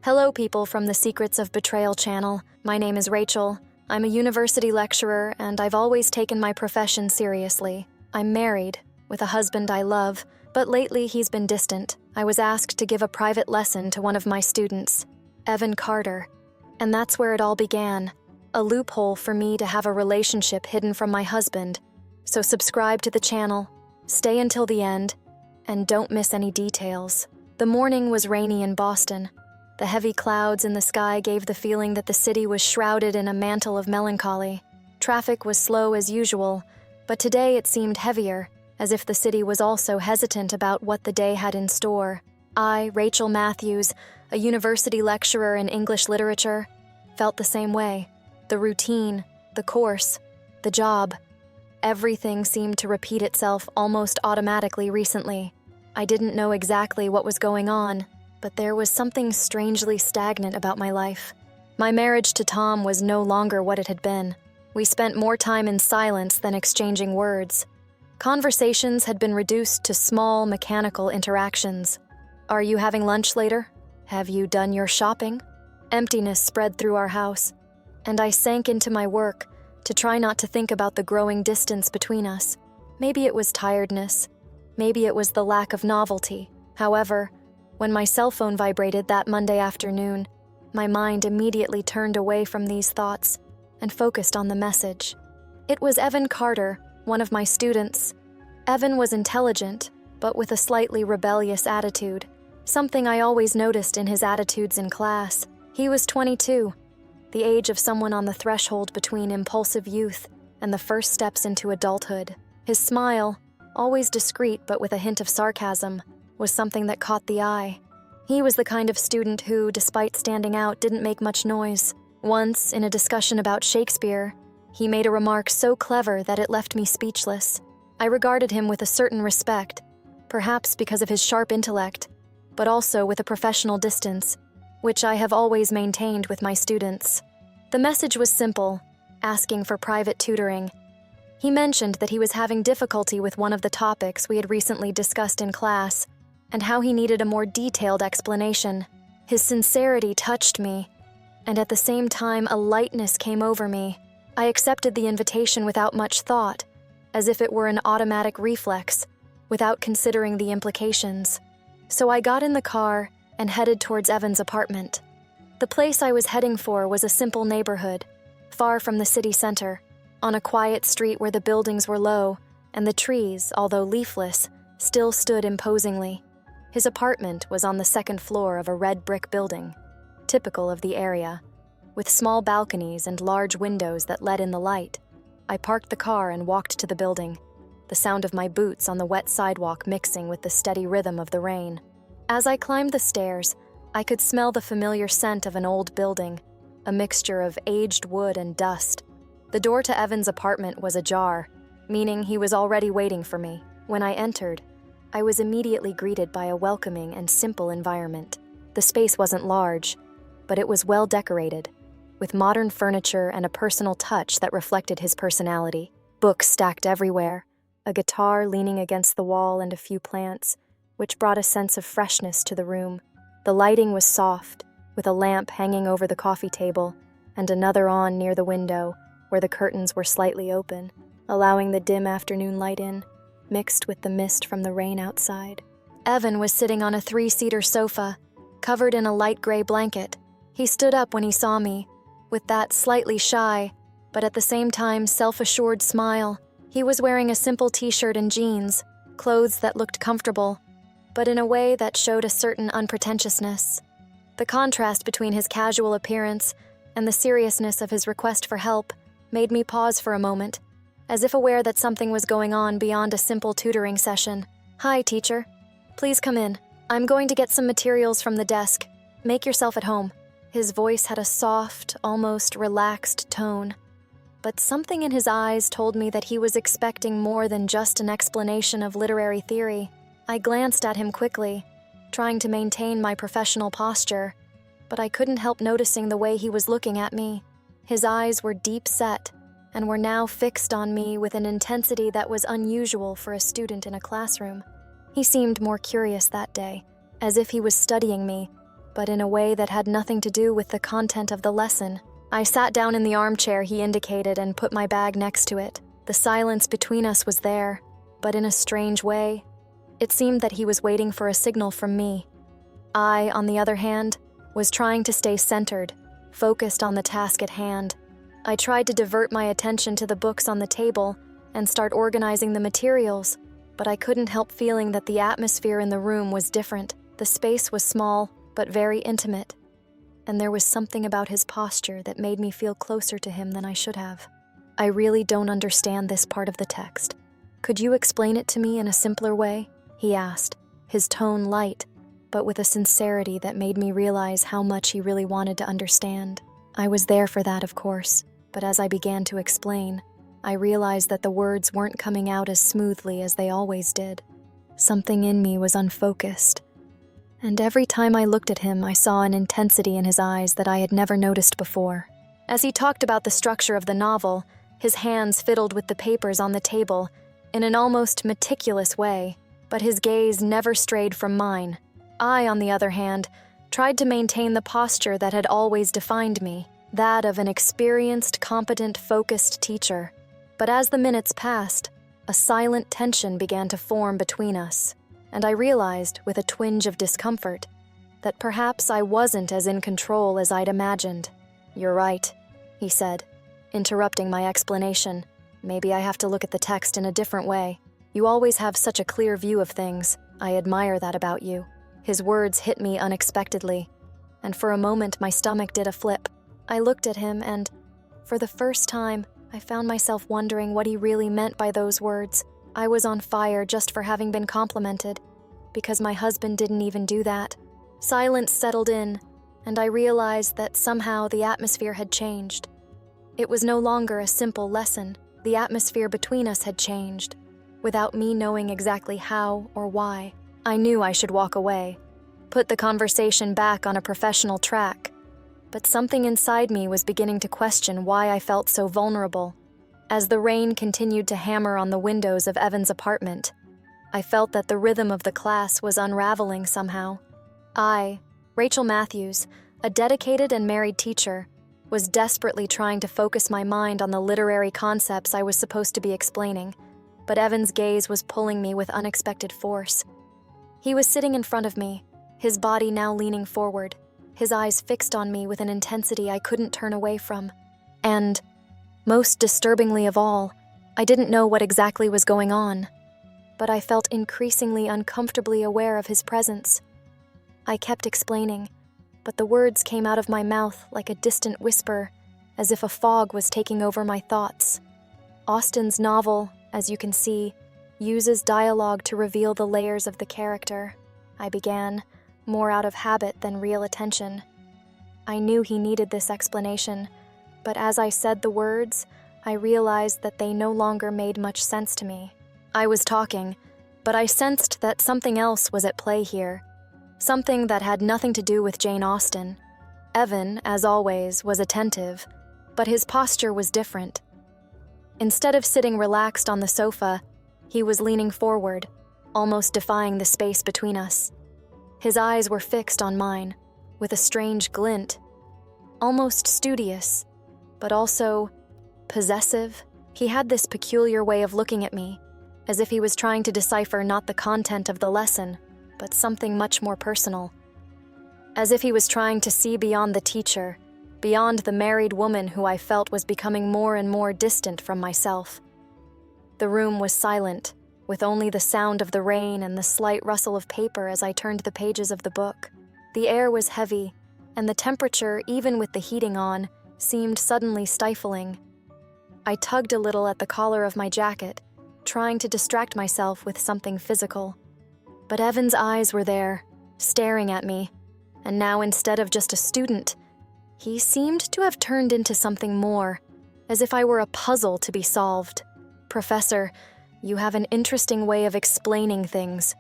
Hello, people from the Secrets of Betrayal channel. My name is Rachel. I'm a university lecturer, and I've always taken my profession seriously. I'm married, with a husband I love, but lately he's been distant. I was asked to give a private lesson to one of my students, Evan Carter, and that's where it all began. A loophole for me to have a relationship hidden from my husband. So subscribe to the channel, stay until the end, and don't miss any details. The morning was rainy in Boston. The heavy clouds in the sky gave the feeling that the city was shrouded in a mantle of melancholy. Traffic was slow as usual, but today it seemed heavier, as if the city was also hesitant about what the day had in store. I, Rachel Matthews, a university lecturer in English literature, felt the same way. The routine, the course, the job, everything seemed to repeat itself almost automatically recently. I didn't know exactly what was going on, but there was something strangely stagnant about my life. My marriage to Tom was no longer what it had been. We spent more time in silence than exchanging words. Conversations had been reduced to small, mechanical interactions. Are you having lunch later? Have you done your shopping? Emptiness spread through our house, and I sank into my work to try not to think about the growing distance between us. Maybe it was tiredness. Maybe it was the lack of novelty. However, when my cell phone vibrated that Monday afternoon, my mind immediately turned away from these thoughts and focused on the message. It was Evan Carter, one of my students. Evan was intelligent, but with a slightly rebellious attitude, something I always noticed in his attitudes in class. He was 22, the age of someone on the threshold between impulsive youth and the first steps into adulthood. His smile, always discreet but with a hint of sarcasm, was something that caught the eye. He was the kind of student who, despite standing out, didn't make much noise. Once, in a discussion about Shakespeare, he made a remark so clever that it left me speechless. I regarded him with a certain respect, perhaps because of his sharp intellect, but also with a professional distance, which I have always maintained with my students. The message was simple, asking for private tutoring. He mentioned that he was having difficulty with one of the topics we had recently discussed in class, and how he needed a more detailed explanation. His sincerity touched me, and at the same time a lightness came over me. I accepted the invitation without much thought, as if it were an automatic reflex, without considering the implications. So I got in the car and headed towards Evan's apartment. The place I was heading for was a simple neighborhood, far from the city center, on a quiet street where the buildings were low, and the trees, although leafless, still stood imposingly. His apartment was on the second floor of a red brick building, typical of the area, with small balconies and large windows that let in the light. I parked the car and walked to the building, the sound of my boots on the wet sidewalk mixing with the steady rhythm of the rain. As I climbed the stairs, I could smell the familiar scent of an old building, a mixture of aged wood and dust. The door to Evan's apartment was ajar, meaning he was already waiting for me. When I entered, I was immediately greeted by a welcoming and simple environment. The space wasn't large, but it was well decorated, with modern furniture and a personal touch that reflected his personality. Books stacked everywhere, a guitar leaning against the wall, and a few plants, which brought a sense of freshness to the room. The lighting was soft, with a lamp hanging over the coffee table and another on near the window, where the curtains were slightly open, allowing the dim afternoon light in, mixed with the mist from the rain outside. Evan was sitting on a 3-seater sofa, covered in a light gray blanket. He stood up when he saw me, with that slightly shy, but at the same time self-assured smile. He was wearing a simple t-shirt and jeans, clothes that looked comfortable, but in a way that showed a certain unpretentiousness. The contrast between his casual appearance and the seriousness of his request for help made me pause for a moment, as if aware that something was going on beyond a simple tutoring session. "Hi, teacher. Please come in. I'm going to get some materials from the desk. Make yourself at home." His voice had a soft, almost relaxed tone, but something in his eyes told me that he was expecting more than just an explanation of literary theory. I glanced at him quickly, trying to maintain my professional posture, but I couldn't help noticing the way he was looking at me. His eyes were deep set, and were now fixed on me with an intensity that was unusual for a student in a classroom. He seemed more curious that day, as if he was studying me, but in a way that had nothing to do with the content of the lesson. I sat down in the armchair he indicated and put my bag next to it. The silence between us was there, but in a strange way, it seemed that he was waiting for a signal from me. I, on the other hand, was trying to stay centered, focused on the task at hand. I tried to divert my attention to the books on the table and start organizing the materials, but I couldn't help feeling that the atmosphere in the room was different. The space was small, but very intimate, and there was something about his posture that made me feel closer to him than I should have. I really don't understand this part of the text. Could you explain it to me in a simpler way? He asked, his tone light, but with a sincerity that made me realize how much he really wanted to understand. I was there for that, of course, but as I began to explain, I realized that the words weren't coming out as smoothly as they always did. Something in me was unfocused, and every time I looked at him, I saw an intensity in his eyes that I had never noticed before. As he talked about the structure of the novel, his hands fiddled with the papers on the table in an almost meticulous way, but his gaze never strayed from mine. I, on the other hand, tried to maintain the posture that had always defined me, that of an experienced, competent, focused teacher. But as the minutes passed, a silent tension began to form between us, and I realized, with a twinge of discomfort, that perhaps I wasn't as in control as I'd imagined. "You're right," he said, interrupting my explanation. "Maybe I have to look at the text in a different way. You always have such a clear view of things. I admire that about you." His words hit me unexpectedly, and for a moment my stomach did a flip. I looked at him and, for the first time, I found myself wondering what he really meant by those words. I was on fire just for having been complimented, because my husband didn't even do that. Silence settled in, and I realized that somehow the atmosphere had changed. It was no longer a simple lesson. The atmosphere between us had changed, without me knowing exactly how or why. I knew I should walk away, put the conversation back on a professional track, but something inside me was beginning to question why I felt so vulnerable. As the rain continued to hammer on the windows of Evan's apartment, I felt that the rhythm of the class was unraveling somehow. I, Rachel Matthews, a dedicated and married teacher, was desperately trying to focus my mind on the literary concepts I was supposed to be explaining, but Evan's gaze was pulling me with unexpected force. He was sitting in front of me, his body now leaning forward, his eyes fixed on me with an intensity I couldn't turn away from. And, most disturbingly of all, I didn't know what exactly was going on, but I felt increasingly uncomfortably aware of his presence. I kept explaining, but the words came out of my mouth like a distant whisper, as if a fog was taking over my thoughts. Austen's novel, as you can see, uses dialogue to reveal the layers of the character. I began, more out of habit than real attention. I knew he needed this explanation, but as I said the words, I realized that they no longer made much sense to me. I was talking, but I sensed that something else was at play here, something that had nothing to do with Jane Austen. Evan, as always, was attentive, but his posture was different. Instead of sitting relaxed on the sofa, he was leaning forward, almost defying the space between us. His eyes were fixed on mine, with a strange glint, almost studious, but also possessive. He had this peculiar way of looking at me, as if he was trying to decipher not the content of the lesson, but something much more personal. As if he was trying to see beyond the teacher, beyond the married woman who I felt was becoming more and more distant from myself. The room was silent, with only the sound of the rain and the slight rustle of paper as I turned the pages of the book. The air was heavy, and the temperature, even with the heating on, seemed suddenly stifling. I tugged a little at the collar of my jacket, trying to distract myself with something physical. But Evan's eyes were there, staring at me, and now instead of just a student, he seemed to have turned into something more, as if I were a puzzle to be solved. "Professor, you have an interesting way of explaining things,"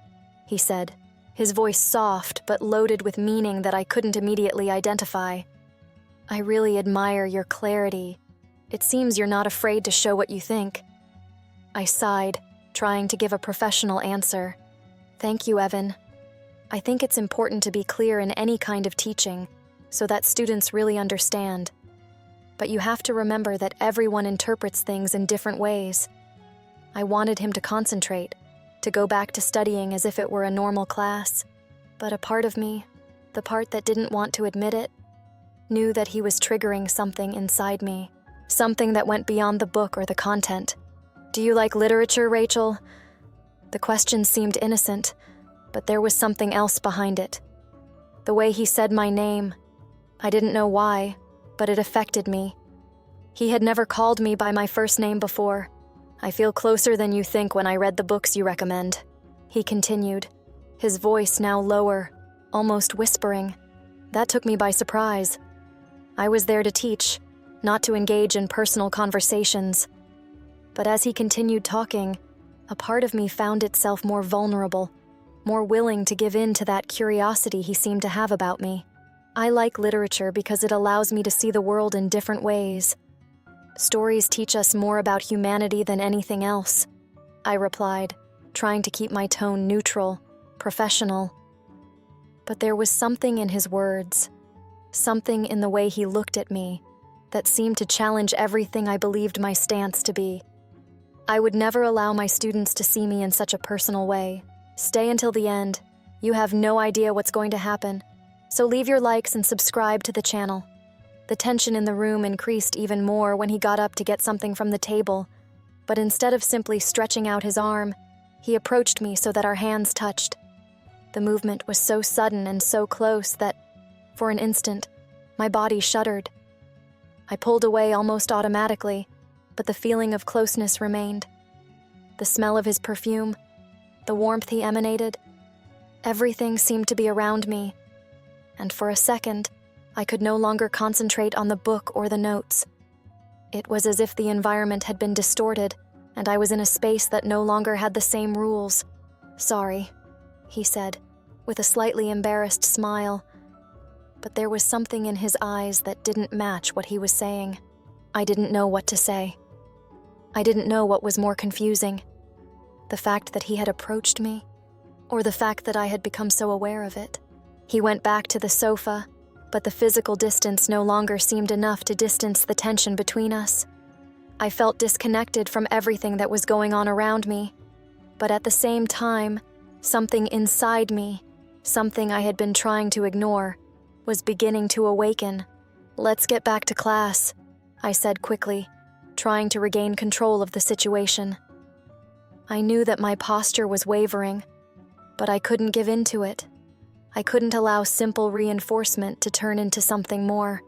he said, his voice soft but loaded with meaning that I couldn't immediately identify. "I really admire your clarity. It seems you're not afraid to show what you think." I sighed, trying to give a professional answer. "Thank you, Evan." I think it's important to be clear in any kind of teaching so that students really understand. But you have to remember that everyone interprets things in different ways. I wanted him to concentrate, to go back to studying as if it were a normal class. But a part of me, the part that didn't want to admit it, knew that he was triggering something inside me, something that went beyond the book or the content. "Do you like literature, Rachel?" The question seemed innocent, but there was something else behind it. The way he said my name, I didn't know why, but it affected me. He had never called me by my first name before. "I feel closer than you think when I read the books you recommend," he continued, his voice now lower, almost whispering. That took me by surprise. I was there to teach, not to engage in personal conversations. But as he continued talking, a part of me found itself more vulnerable, more willing to give in to that curiosity he seemed to have about me. I like literature because it allows me to see the world in different ways. Stories teach us more about humanity than anything else, I replied, trying to keep my tone neutral, professional. But there was something in his words, something in the way he looked at me, that seemed to challenge everything I believed my stance to be. I would never allow my students to see me in such a personal way. "Stay until the end. You have no idea what's going to happen. So leave your likes and subscribe to the channel." The tension in the room increased even more when he got up to get something from the table, but instead of simply stretching out his arm, he approached me so that our hands touched. The movement was so sudden and so close that, for an instant, my body shuddered. I pulled away almost automatically, but the feeling of closeness remained. The smell of his perfume, the warmth he emanated, everything seemed to be around me, and for a second, I could no longer concentrate on the book or the notes. It was as if the environment had been distorted, and I was in a space that no longer had the same rules. "Sorry," he said, with a slightly embarrassed smile, but there was something in his eyes that didn't match what he was saying. I didn't know what to say. I didn't know what was more confusing, the fact that he had approached me, or the fact that I had become so aware of it. He went back to the sofa, but the physical distance no longer seemed enough to distance the tension between us. I felt disconnected from everything that was going on around me, but at the same time, something inside me, something I had been trying to ignore, was beginning to awaken. "Let's get back to class," I said quickly, trying to regain control of the situation. I knew that my posture was wavering, but I couldn't give in to it. I couldn't allow simple reinforcement to turn into something more.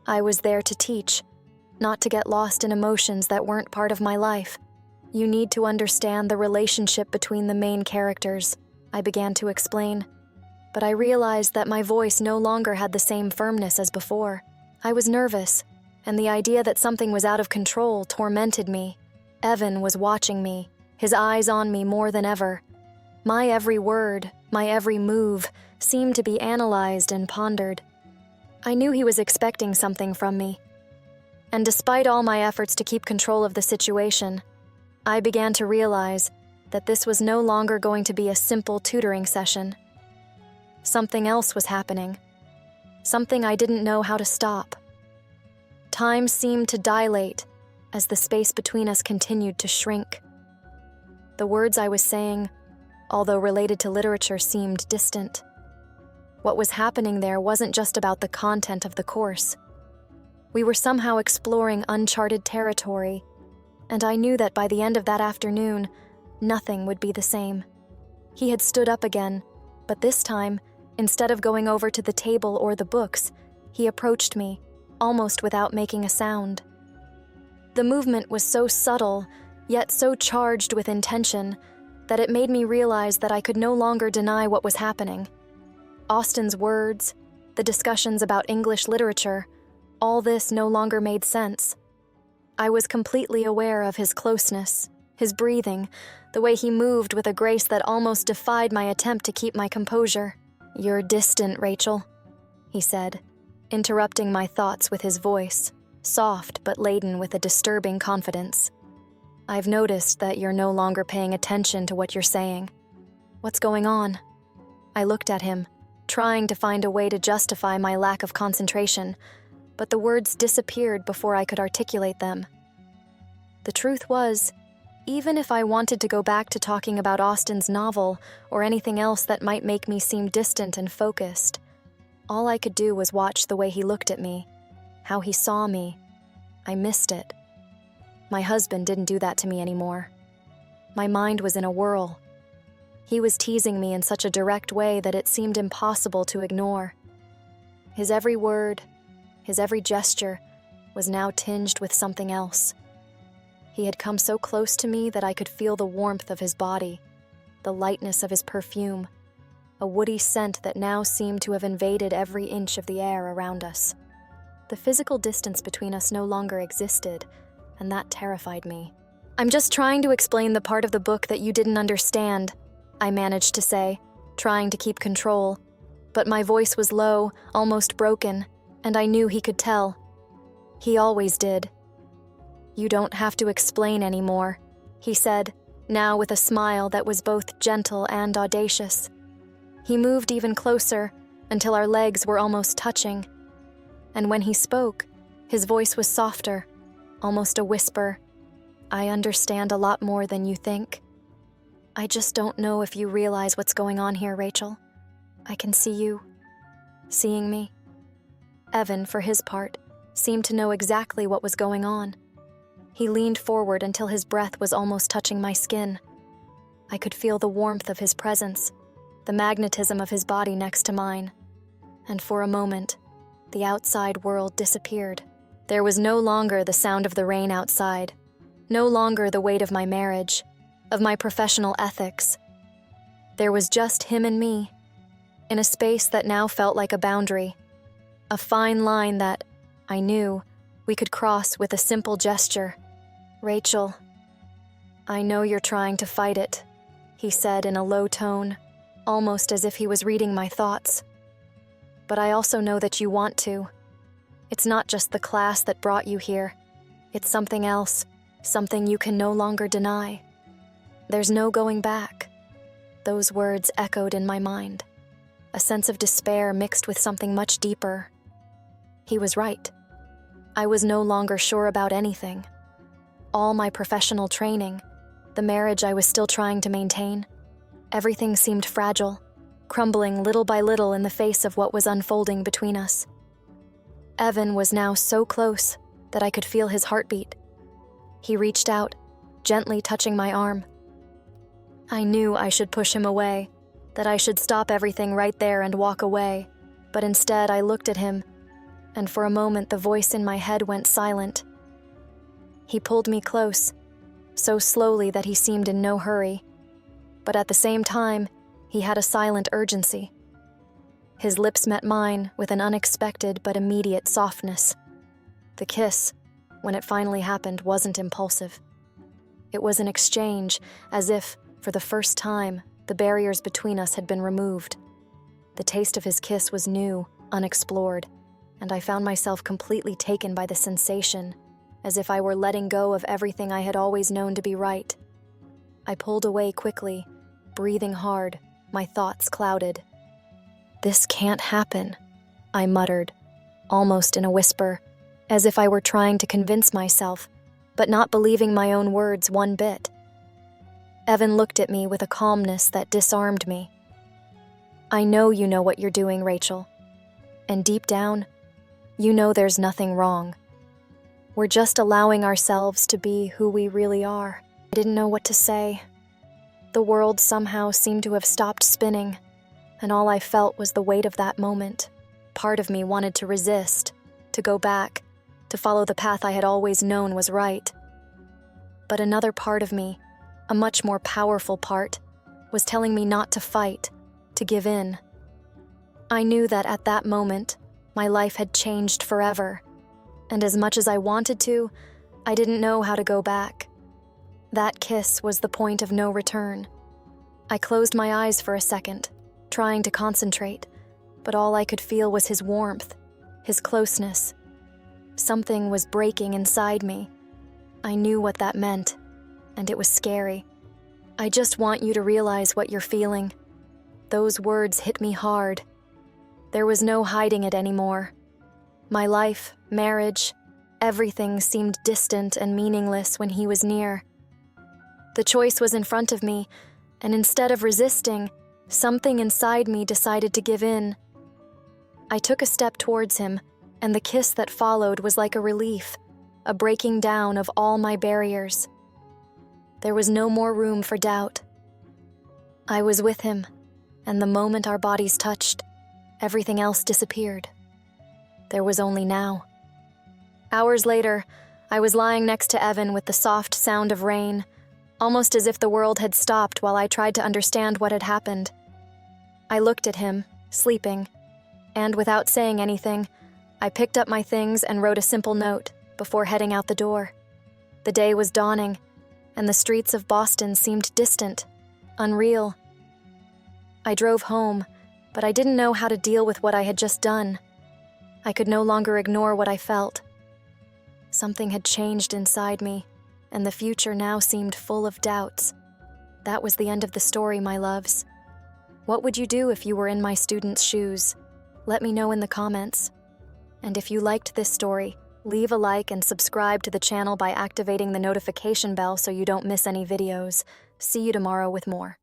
I was there to teach, not to get lost in emotions that weren't part of my life. "You need to understand the relationship between the main characters," I began to explain, but I realized that my voice no longer had the same firmness as before. I was nervous, and the idea that something was out of control tormented me. Evan was watching me, his eyes on me more than ever. My every word, my every move, seemed to be analyzed and pondered. I knew he was expecting something from me. And despite all my efforts to keep control of the situation, I began to realize that this was no longer going to be a simple tutoring session. Something else was happening. Something I didn't know how to stop. Time seemed to dilate as the space between us continued to shrink. The words I was saying, although related to literature, seemed distant. What was happening there wasn't just about the content of the course. We were somehow exploring uncharted territory, and I knew that by the end of that afternoon, nothing would be the same. He had stood up again, but this time, instead of going over to the table or the books, he approached me, almost without making a sound. The movement was so subtle, yet so charged with intention, that it made me realize that I could no longer deny what was happening. Austin's words, the discussions about English literature, all this no longer made sense. I was completely aware of his closeness, his breathing, the way he moved with a grace that almost defied my attempt to keep my composure. "You're distant, Rachel," he said, interrupting my thoughts with his voice, soft but laden with a disturbing confidence. "I've noticed that you're no longer paying attention to what you're saying. What's going on?" I looked at him, trying to find a way to justify my lack of concentration, but the words disappeared before I could articulate them. The truth was, even if I wanted to go back to talking about Austen's novel or anything else that might make me seem distant and focused, all I could do was watch the way he looked at me, how he saw me. I missed it. My husband didn't do that to me anymore. My mind was in a whirl. He was teasing me in such a direct way that it seemed impossible to ignore. His every word, his every gesture, was now tinged with something else. He had come so close to me that I could feel the warmth of his body, the lightness of his perfume, a woody scent that now seemed to have invaded every inch of the air around us. The physical distance between us no longer existed, and that terrified me. "I'm just trying to explain the part of the book that you didn't understand," I managed to say, trying to keep control, but my voice was low, almost broken, and I knew he could tell. He always did. "You don't have to explain anymore," he said, now with a smile that was both gentle and audacious. He moved even closer until our legs were almost touching, and when he spoke, his voice was softer, almost a whisper. "I understand a lot more than you think. I just don't know if you realize what's going on here, Rachel. I can see you, seeing me." Evan, for his part, seemed to know exactly what was going on. He leaned forward until his breath was almost touching my skin. I could feel the warmth of his presence, the magnetism of his body next to mine, and for a moment, the outside world disappeared. There was no longer the sound of the rain outside, no longer the weight of my marriage, of my professional ethics. There was just him and me, in a space that now felt like a boundary, a fine line that, I knew, we could cross with a simple gesture. "Rachel, I know you're trying to fight it," he said in a low tone, almost as if he was reading my thoughts. "But I also know that you want to. It's not just the class that brought you here. It's something else, something you can no longer deny. There's no going back." Those words echoed in my mind, a sense of despair mixed with something much deeper. He was right. I was no longer sure about anything. All my professional training, the marriage I was still trying to maintain, everything seemed fragile, crumbling little by little in the face of what was unfolding between us. Evan was now so close that I could feel his heartbeat. He reached out, gently touching my arm. I knew I should push him away, that I should stop everything right there and walk away, but instead I looked at him, and for a moment the voice in my head went silent. He pulled me close, so slowly that he seemed in no hurry, but at the same time, he had a silent urgency. His lips met mine with an unexpected but immediate softness. The kiss, when it finally happened, wasn't impulsive. It was an exchange, as if, for the first time, the barriers between us had been removed. The taste of his kiss was new, unexplored, and I found myself completely taken by the sensation, as if I were letting go of everything I had always known to be right. I pulled away quickly, breathing hard, my thoughts clouded. "This can't happen," I muttered, almost in a whisper, as if I were trying to convince myself, but not believing my own words one bit. Evan looked at me with a calmness that disarmed me. "I know you know what you're doing, Rachel. And deep down, you know there's nothing wrong. We're just allowing ourselves to be who we really are." I didn't know what to say. The world somehow seemed to have stopped spinning, and all I felt was the weight of that moment. Part of me wanted to resist, to go back, to follow the path I had always known was right. But another part of me, a much more powerful part, was telling me not to fight, to give in. I knew that at that moment, my life had changed forever, and as much as I wanted to, I didn't know how to go back. That kiss was the point of no return. I closed my eyes for a second, trying to concentrate, but all I could feel was his warmth, his closeness. Something was breaking inside me. I knew what that meant, and it was scary. "I just want you to realize what you're feeling. Those words hit me hard. There was no hiding it anymore. My life, marriage, everything seemed distant and meaningless when he was near. The choice was in front of me, and instead of resisting, something inside me decided to give in. I took a step towards him, and the kiss that followed was like a relief, a breaking down of all my barriers. There was no more room for doubt. I was with him, and the moment our bodies touched, everything else disappeared. There was only now. Hours later, I was lying next to Evan with the soft sound of rain, almost as if the world had stopped while I tried to understand what had happened. I looked at him, sleeping, and without saying anything, I picked up my things and wrote a simple note before heading out the door. The day was dawning, and the streets of Boston seemed distant, unreal. I drove home, but I didn't know how to deal with what I had just done. I could no longer ignore what I felt. Something had changed inside me, and the future now seemed full of doubts. That was the end of the story, my loves. What would you do if you were in my student's shoes? Let me know in the comments. And if you liked this story, leave a like and subscribe to the channel by activating the notification bell so you don't miss any videos. See you tomorrow with more.